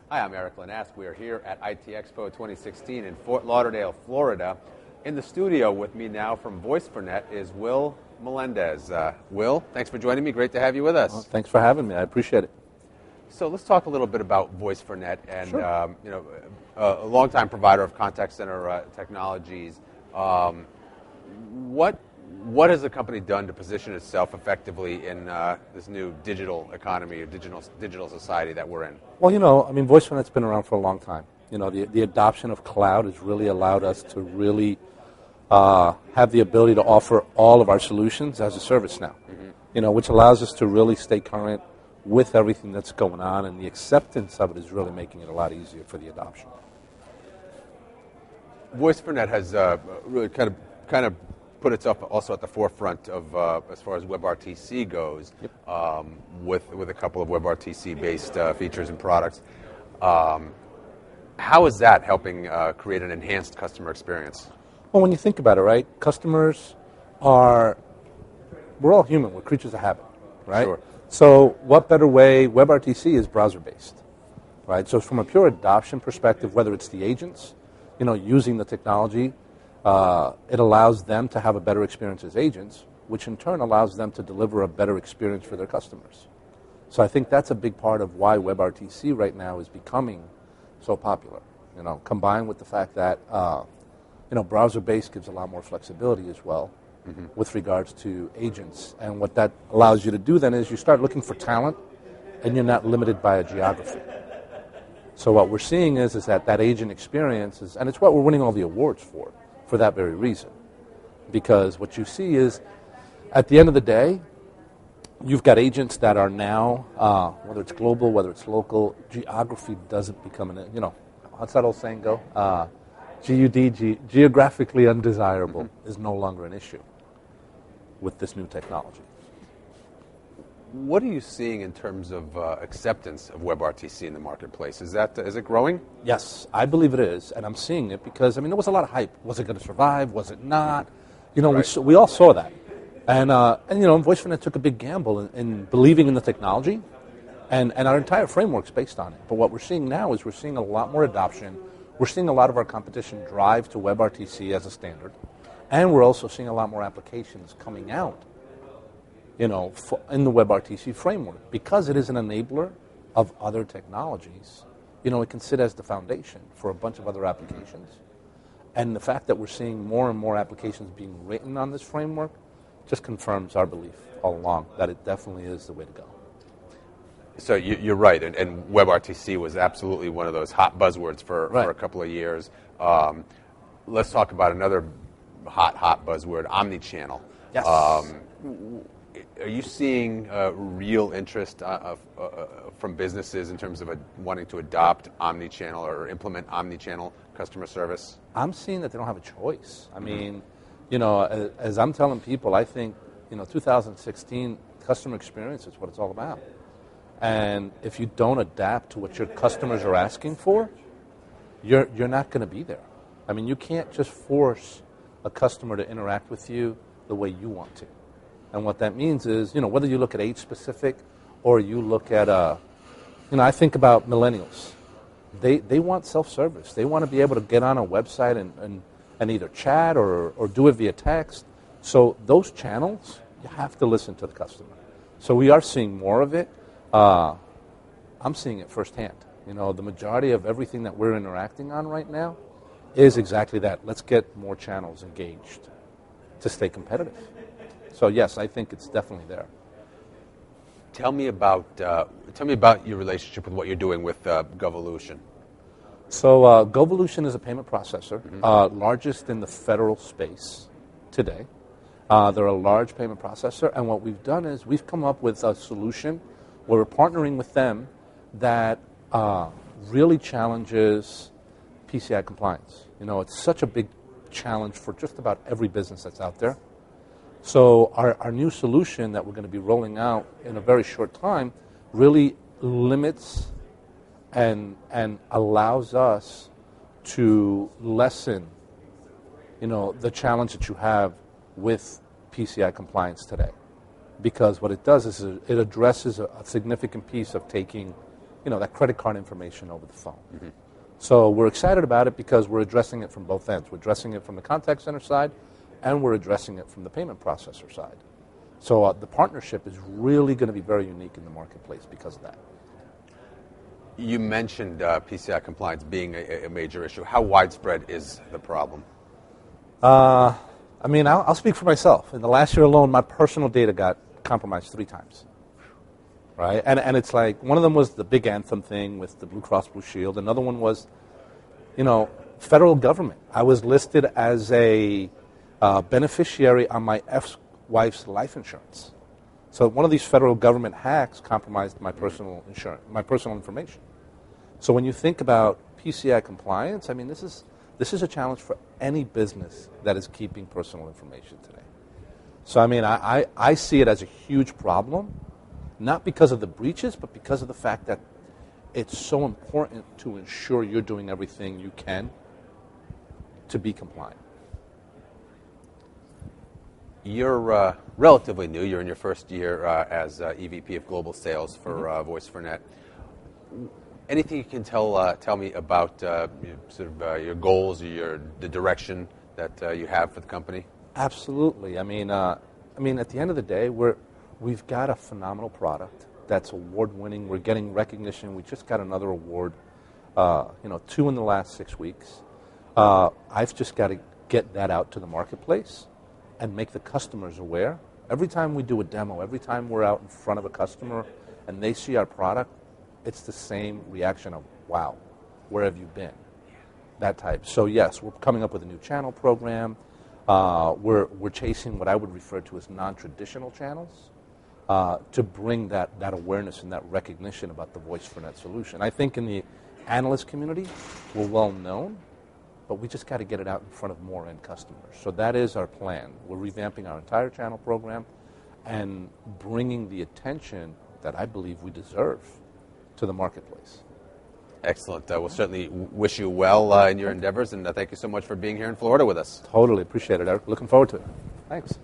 Hi, I'm Eric Lanask. We are here at ITEXPO 2016 in Fort Lauderdale, Florida. In the studio with me now from Voice4net is Will Melendez. Will, thanks for joining me. Great to have you with us. Well, thanks for having me. I appreciate it. So let's talk a little bit about Voice4net and Sure. a longtime provider of contact center technologies. What has the company done to position itself effectively in this new digital economy or digital society that we're in? Well, Voice4net's been around for a long time. The adoption of cloud has really allowed us to really have the ability to offer all of our solutions as a service now, which allows us to really stay current with everything that's going on, and the acceptance of it is really making it a lot easier for the adoption. Voice4net has really kind of put itself also at the forefront of as far as WebRTC goes, Yep. with a couple of WebRTC-based features and products. How is that helping create an enhanced customer experience? Well, when you think about it, right, we're all human. We're creatures of habit, right? Sure. So what better way? WebRTC is browser-based, right? So from a pure adoption perspective, whether it's the agents, using the technology, it allows them to have a better experience as agents, which in turn allows them to deliver a better experience for their customers. So I think that's a big part of why WebRTC right now is becoming so popular, combined with the fact that browser-based gives a lot more flexibility as well with regards to agents. And what that allows you to do then is you start looking for talent, and you're not limited by a geography. So what we're seeing is that agent experience is, and it's what we're winning all the awards for that very reason. Because what you see is, at the end of the day, you've got agents that are now, whether it's global, whether it's local, geography doesn't become what's that old saying go? Geographically undesirable is no longer an issue with this new technology. What are you seeing in terms of acceptance of WebRTC in the marketplace? Is it growing? Yes, I believe it is, and I'm seeing it because, there was a lot of hype. Was it going to survive? Was it not? Right. We all saw that. And Voice4net took a big gamble in believing in the technology, and our entire framework's based on it. But what we're seeing now is we're seeing a lot more adoption. We're seeing a lot of our competition drive to WebRTC as a standard, and we're also seeing a lot more applications coming out in the WebRTC framework. Because it is an enabler of other technologies, it can sit as the foundation for a bunch of other applications. And the fact that we're seeing more and more applications being written on this framework just confirms our belief all along that it definitely is the way to go. So you're right, and WebRTC was absolutely one of those hot buzzwords for a couple of years. Let's talk about another hot buzzword, omnichannel. Yes. Are you seeing real interest from businesses in terms of wanting to adopt omnichannel or implement omnichannel customer service? I'm seeing that they don't have a choice. As I'm telling people, I think 2016 customer experience is what it's all about. And if you don't adapt to what your customers are asking for, you're not going to be there. You can't just force a customer to interact with you the way you want to. And what that means is, whether you look at age specific or you look at, I think about millennials. They want self-service. They want to be able to get on a website and either chat or do it via text. So those channels, you have to listen to the customer. So we are seeing more of it. I'm seeing it firsthand. The majority of everything that we're interacting on right now is exactly that. Let's get more channels engaged to stay competitive. So yes, I think it's definitely there. Tell me about your relationship with what you're doing with Govolution. So Govolution is a payment processor, largest in the federal space today. They're a large payment processor, and what we've done is we've come up with a solution where we're partnering with them that really challenges PCI compliance. It's such a big challenge for just about every business that's out there. So our new solution that we're going to be rolling out in a very short time really limits and allows us to lessen, the challenge that you have with PCI compliance today. Because what it does is it addresses a significant piece of taking that credit card information over the phone. Mm-hmm. So we're excited about it because we're addressing it from both ends. We're addressing it from the contact center side, and we're addressing it from the payment processor side. So the partnership is really going to be very unique in the marketplace because of that. You mentioned PCI compliance being a major issue. How widespread is the problem? I'll speak for myself. In the last year alone, my personal data got compromised 3 times. Right? And it's like, one of them was the big Anthem thing with the Blue Cross Blue Shield. Another one was, federal government. I was listed as a beneficiary on my ex-wife's life insurance. So one of these federal government hacks compromised my personal information. So when you think about PCI compliance, this is a challenge for any business that is keeping personal information today. So I see it as a huge problem, not because of the breaches, but because of the fact that it's so important to ensure you're doing everything you can to be compliant. You're relatively new. You're in your first year as EVP of Global Sales for Voice4net. Anything you can tell me about your goals, or the direction that you have for the company? Absolutely. At the end of the day, we've got a phenomenal product that's award-winning. We're getting recognition. We just got another award, 2 in the last 6 weeks. I've just got to get that out to the marketplace and make the customers aware. Every time we do a demo, every time we're out in front of a customer and they see our product, it's the same reaction of, wow, where have you been? That type. So yes, we're coming up with a new channel program. We're chasing what I would refer to as non-traditional channels to bring that awareness and that recognition about the Voice4net solution. I think in the analyst community, we're well known, but we just got to get it out in front of more end customers. So that is our plan. We're revamping our entire channel program and bringing the attention that I believe we deserve to the marketplace. Excellent. We'll certainly wish you well in your endeavors, and thank you so much for being here in Florida with us. Totally appreciate it, Eric. Looking forward to it. Thanks.